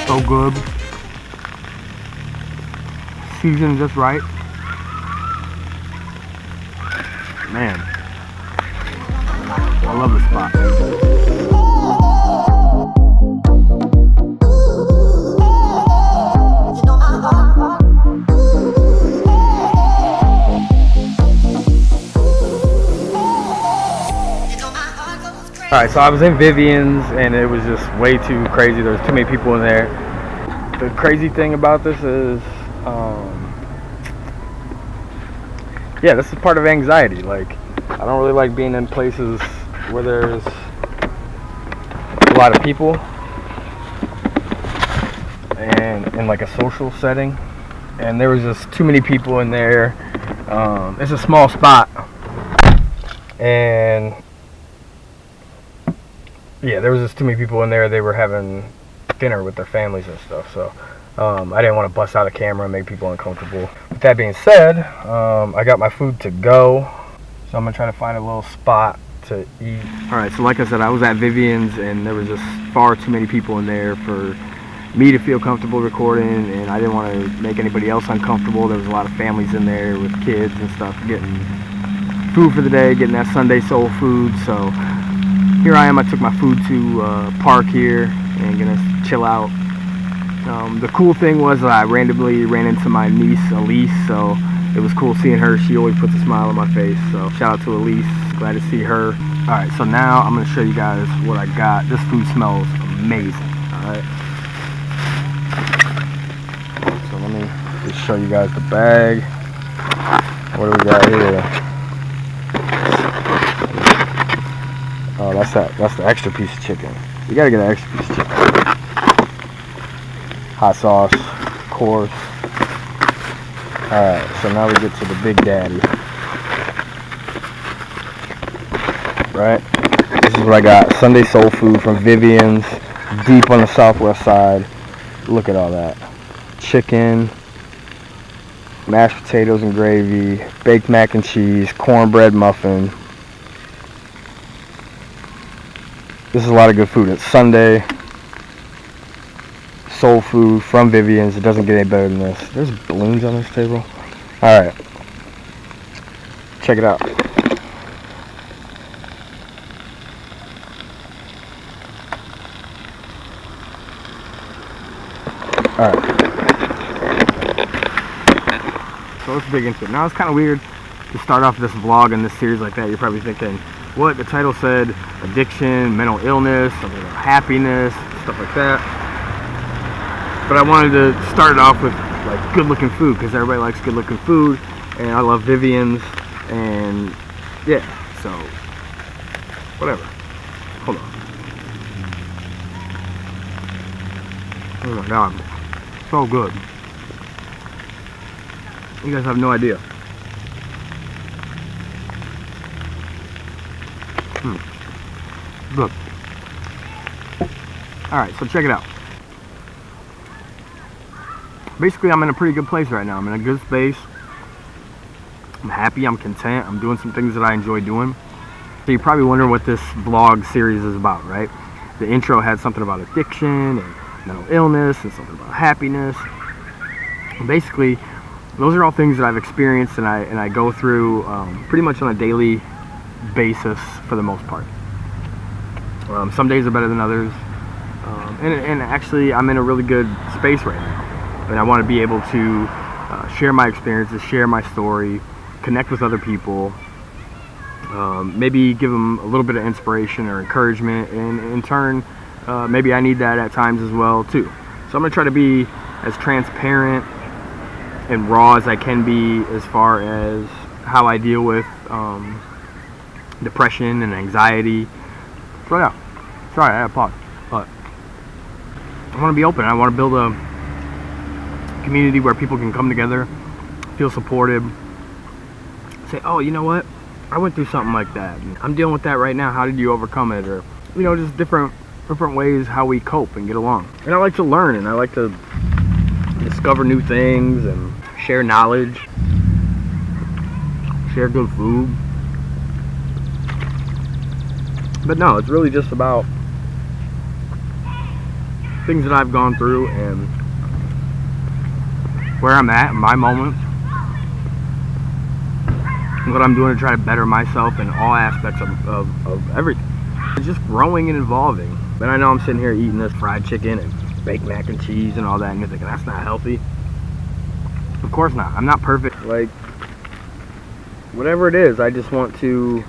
So good. Seasoned just right. Man, I love this spot. Alright, so I was in Vivian's and it was just way too crazy. There was too many people in there. The crazy thing about this is, yeah, this is part of anxiety. Like, I don't really like being in places where there's a lot of people and in like a social setting. And there was just too many people in there. It's a small spot. And yeah, there was just too many people in there. They were having dinner with their families and stuff, so I didn't want to bust out a camera and make people uncomfortable. With that being said, I got my food to go, so I'm gonna try to find a little spot to eat. Alright, so like I said, I was at Vivian's and there was just far too many people in there for me to feel comfortable recording, and I didn't want to make anybody else uncomfortable. There was a lot of families in there with kids and stuff getting food for the day, getting that Sunday soul food. So here I am. I took my food to park here and gonna chill out. The cool thing was I randomly ran into my niece Elise, so it was cool seeing her. She always puts a smile on my face, so shout out to Elise. Glad to see her. Alright, so now I'm gonna show you guys what I got. This food smells amazing. Alright, so let me just show you guys the bag. What do we got here? Oh, that's the extra piece of chicken. You gotta get an extra piece of chicken. Hot sauce, of course. Alright, so now we get to the big daddy. Right? This is what I got. Sunday soul food from Vivian's, deep on the southwest side. Look at all that. Chicken, mashed potatoes and gravy, baked mac and cheese, cornbread muffin. This is a lot of good food. It's Sunday soul food from Vivian's. It doesn't get any better than this. There's balloons on this table. Alright, check it out. Alright, so let's dig into it. Now it's kind of weird to start off this vlog in this series like that. You're probably thinking, what? The title said addiction, mental illness, something about happiness, stuff like that. But I wanted to start it off with like good looking food, because everybody likes good looking food, and I love Vivian's, and yeah, so whatever. Hold on. Oh my god, so good. You guys have no idea. Good. Alright, so check it out. Basically, I'm in a pretty good place right now. I'm in a good space. I'm happy, I'm content, I'm doing some things that I enjoy doing. So you're probably wondering what this vlog series is about, right? The intro had something about addiction and mental illness and something about happiness. And basically, those are all things that I've experienced and I go through pretty much on a daily basis for the most part. Some days are better than others, and actually I'm in a really good space right now, and I want to be able to share my experiences, share my story, connect with other people, maybe give them a little bit of inspiration or encouragement, and in turn, maybe I need that at times as well too. So I'm gonna try to be as transparent and raw as I can be as far as how I deal with depression and anxiety. So yeah, sorry, I had a pause, but I want to be open. I want to build a community where people can come together, feel supported, say, oh, you know what, I went through something like that, I'm dealing with that right now, how did you overcome it? Or, you know, just different ways how we cope and get along. And I like to learn, and I like to discover new things and share knowledge, share good food. But no, it's really just about things that I've gone through and where I'm at, my moments, and what I'm doing to try to better myself in all aspects of everything. It's just growing and evolving. And I know I'm sitting here eating this fried chicken and baked mac and cheese and all that, and you're thinking, that's not healthy. Of course not. I'm not perfect. Like, whatever it is, I just want to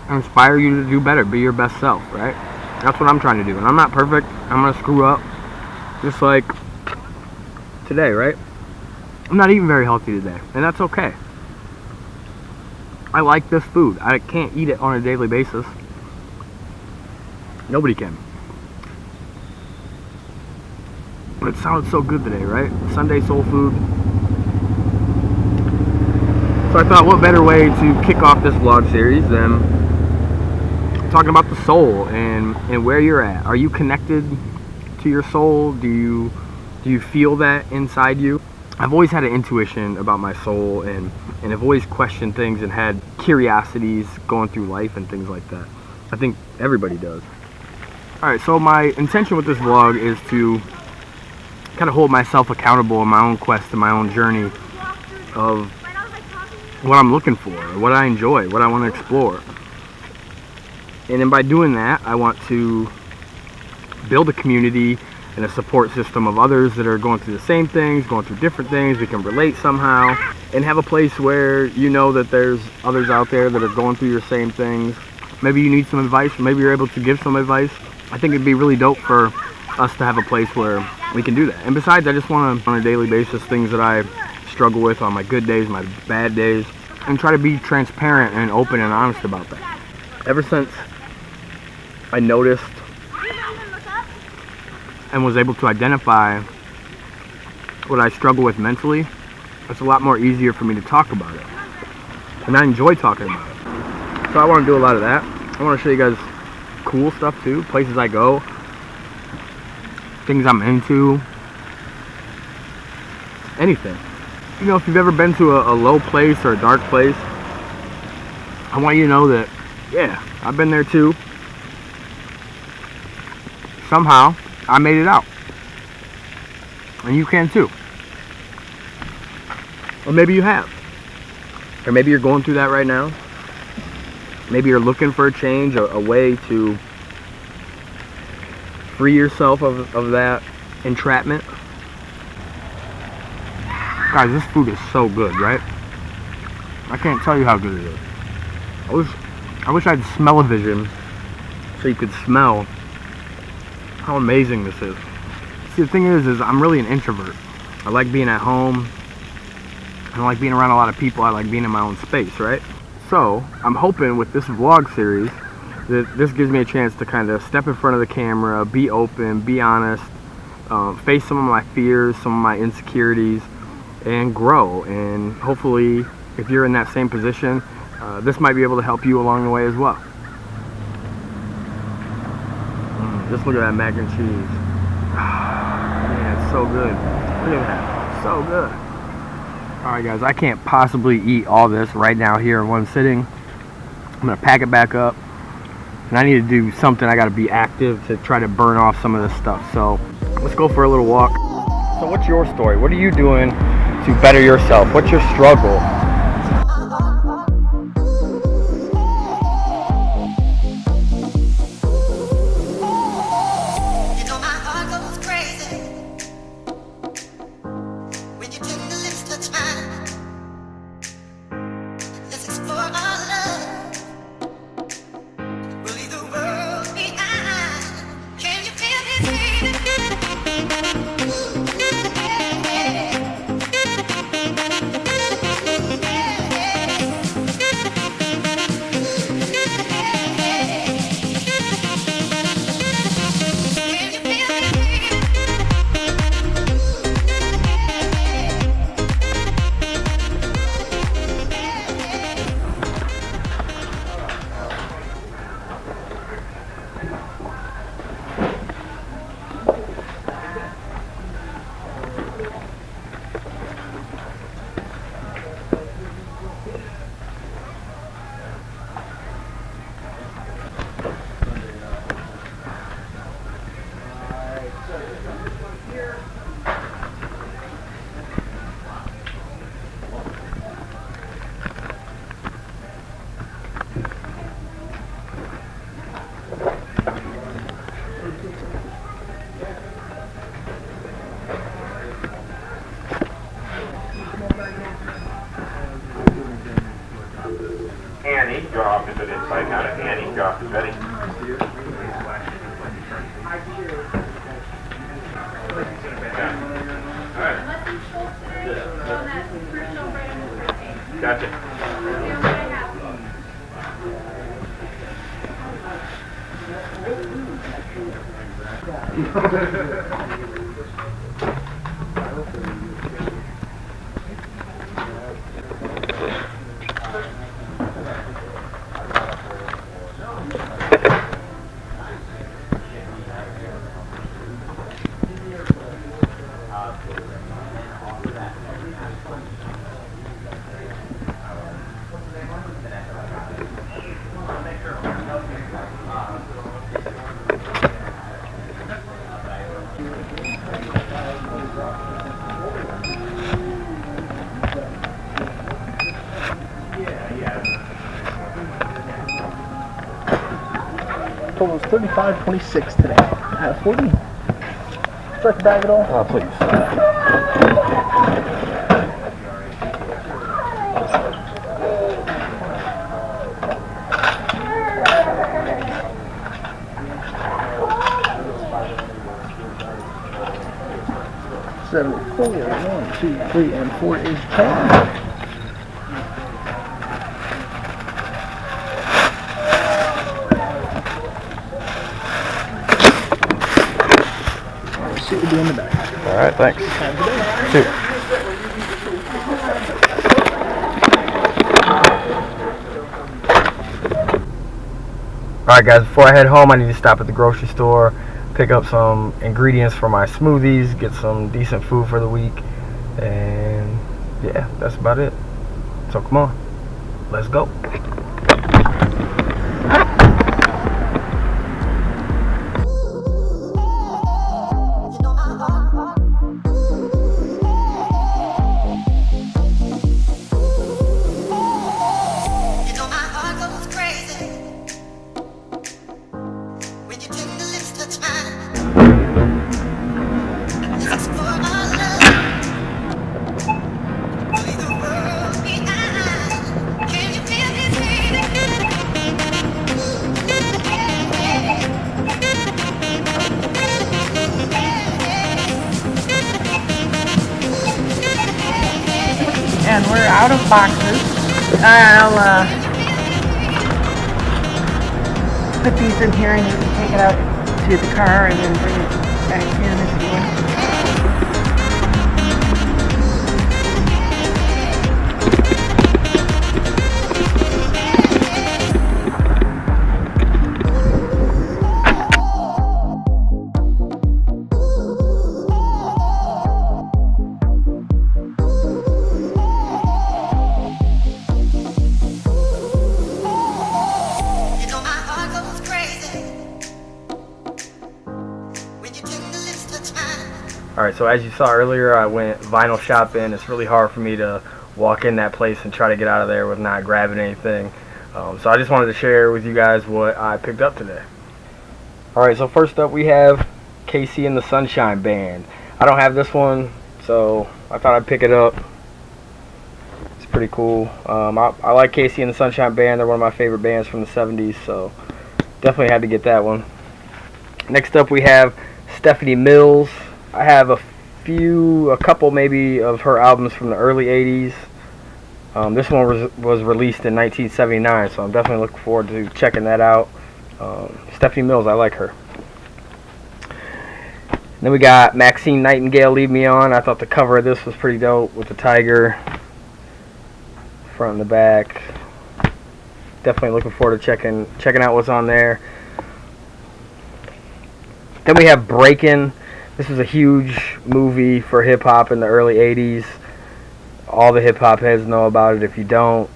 inspire you to do better, be your best self, right? That's what I'm trying to do. And I'm not perfect. I'm gonna screw up, just like today, right? I'm not eating very healthy today, and that's okay. I like this food. I can't eat it on a daily basis. Nobody can. But it sounded so good today, right? Sunday soul food. So I thought, what better way to kick off this vlog series than talking about the soul and where you're at. Are you connected to your soul? Do you feel that inside you? I've always had an intuition about my soul, and I've always questioned things and had curiosities going through life and things like that. I think everybody does. Alright, so my intention with this vlog is to kind of hold myself accountable in my own quest and my own journey of what I'm looking for, what I enjoy, what I want to explore. And then by doing that, I want to build a community and a support system of others that are going through the same things, going through different things. We can relate somehow, and have a place where you know that there's others out there that are going through your same things. Maybe you need some advice, or maybe you're able to give some advice. I think it'd be really dope for us to have a place where we can do that. And besides, I just want to, on a daily basis, things that I struggle with on my good days, my bad days, and try to be transparent and open and honest about that. Ever since I noticed and was able to identify what I struggle with mentally, it's a lot more easier for me to talk about it. And I enjoy talking about it. So I want to do a lot of that. I want to show you guys cool stuff too, places I go, things I'm into, anything. You know, if you've ever been to a low place or a dark place, I want you to know that, yeah, I've been there too. Somehow, I made it out. And you can too. Or maybe you have. Or maybe you're going through that right now. Maybe you're looking for a change, a way to free yourself of that entrapment. Guys, this food is so good, right? I can't tell you how good it is. I wish I had smell-o-vision so you could smell how amazing this is. See, the thing is I'm really an introvert. I like being at home. I don't like being around a lot of people. I like being in my own space, right? So, I'm hoping with this vlog series that this gives me a chance to kind of step in front of the camera, be open, be honest, face some of my fears, some of my insecurities, and grow. And hopefully, if you're in that same position, this might be able to help you along the way as well. Just look at that mac and cheese. Man, it's so good. Look at that. So good. Alright guys, I can't possibly eat all this right now here in one sitting. I'm going to pack it back up. And I need to do something. I got to be active to try to burn off some of this stuff. So let's go for a little walk. So what's your story? What are you doing to better yourself? What's your struggle? it inside down at the end. He's got ready. Gotcha. Total was 35.26 today. 40. Start the bag at all? Oh, please. $74. 1, 2, 3, and 4 is 10. See what we do in the back. All right, thanks. Two. All right, guys. Before I head home, I need to stop at the grocery store, pick up some ingredients for my smoothies, get some decent food for the week, and yeah, that's about it. So come on, let's go. And we're out of boxes. I'll put these in here and you can take it out to the car and then bring it back in if you want. Alright, so as you saw earlier, I went vinyl shopping. It's really hard for me to walk in that place and try to get out of there with not grabbing anything. So I just wanted to share with you guys what I picked up today. Alright, so first up we have Casey and the Sunshine Band. I don't have this one, so I thought I'd pick it up. It's pretty cool. I like Casey and the Sunshine Band. They're one of my favorite bands from the 70s, so definitely had to get that one. Next up we have Stephanie Mills. I have a couple maybe of her albums from the early 80s. This one was released in 1979, so I'm definitely looking forward to checking that out. Stephanie Mills, I like her. Then we got Maxine Nightingale, Leave Me On. I thought the cover of this was pretty dope with the tiger, front and the back. Definitely looking forward to checking out what's on there. Then we have Breakin'. This was a huge movie for hip-hop in the early 80s. All the hip-hop heads know about it. If you don't,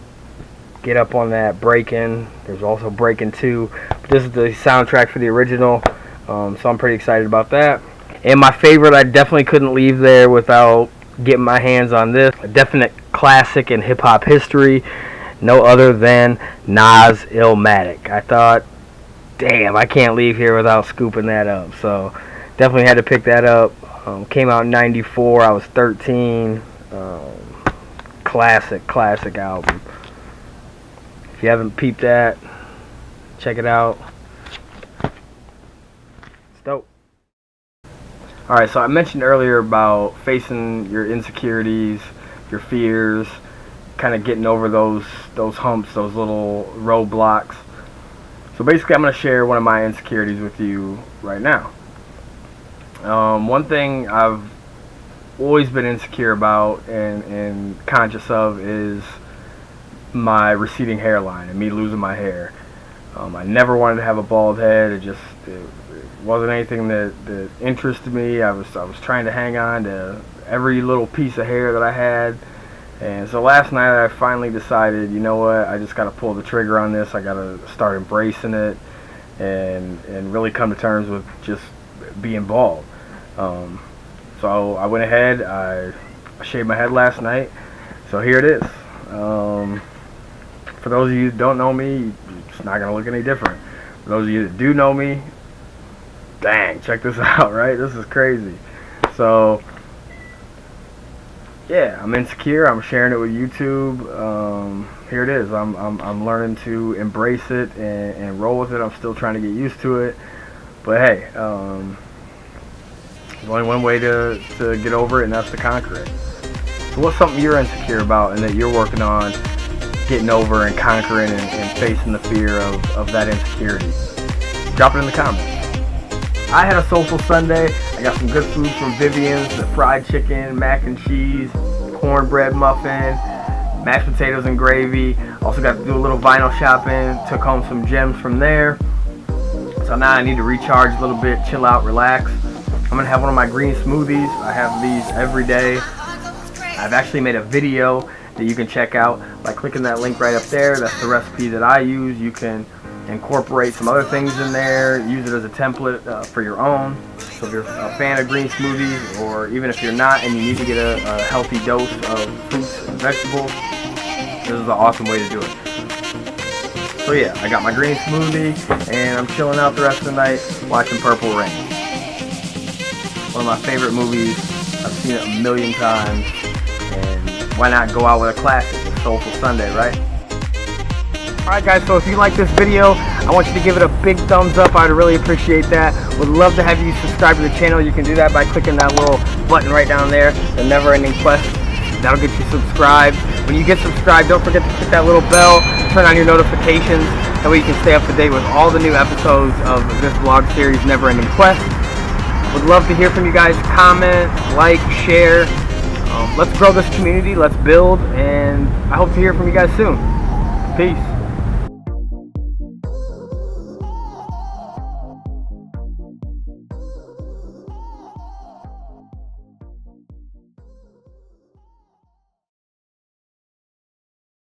get up on that. Breakin'. There's also Breakin' 2. But this is the soundtrack for the original, so I'm pretty excited about that. And my favorite, I definitely couldn't leave there without getting my hands on this. A definite classic in hip-hop history. No other than Nas Illmatic. I thought, damn, I can't leave here without scooping that up. So definitely had to pick that up. Came out in 94. I was 13. Classic album. If you haven't peeped that, Check it out. It's dope. Alright, so I mentioned earlier about facing your insecurities, your fears, kind of getting over those humps, those little roadblocks. So basically I'm going to share one of my insecurities with you right now. One thing I've always been insecure about and conscious of is my receding hairline and me losing my hair. I never wanted to have a bald head. It wasn't anything that interested me. I was trying to hang on to every little piece of hair that I had. And so last night I finally decided, you know what, I just got to pull the trigger on this. I got to start embracing it and really come to terms with just being bald. So I went ahead, I shaved my head last night. So here it is. For those of you who don't know me, it's not going to look any different. For those of you that do know me, dang, check this out, right? This is crazy. So yeah, I'm insecure. I'm sharing it with YouTube. Here it is. I'm learning to embrace it and roll with it. I'm still trying to get used to it. But hey, there's only one way to get over it, and that's to conquer it. So what's something you're insecure about and that you're working on getting over and conquering and facing the fear of that insecurity? Drop it in the comments. I had a soulful Sunday. I got some good food from Vivian's, the fried chicken, mac and cheese, cornbread muffin, mashed potatoes and gravy. Also got to do a little vinyl shopping, took home some gems from there. So now I need to recharge a little bit, chill out, relax. I'm going to have one of my green smoothies. I have these every day. I've actually made a video that you can check out by clicking that link right up there. That's the recipe that I use. You can incorporate some other things in there, use it as a template for your own. So if you're a fan of green smoothies, or even if you're not and you need to get a healthy dose of fruits and vegetables, this is an awesome way to do it. So yeah, I got my green smoothie and I'm chilling out the rest of the night watching Purple Rain. One of my favorite movies. I've seen it a million times, and why not go out with a classic? It's Soulful Sunday, right? Alright guys, so if you like this video, I want you to give it a big thumbs up. I'd really appreciate that. Would love to have you subscribe to the channel. You can do that by clicking that little button right down there, the Never Ending Quest. That'll get you subscribed. When you get subscribed, don't forget to hit that little bell, turn on your notifications. That way you can stay up to date with all the new episodes of this vlog series, Never Ending Quest. Would love to hear from you guys. Comment, like, share. Let's grow this community. Let's build, and I hope to hear from you guys soon. Peace.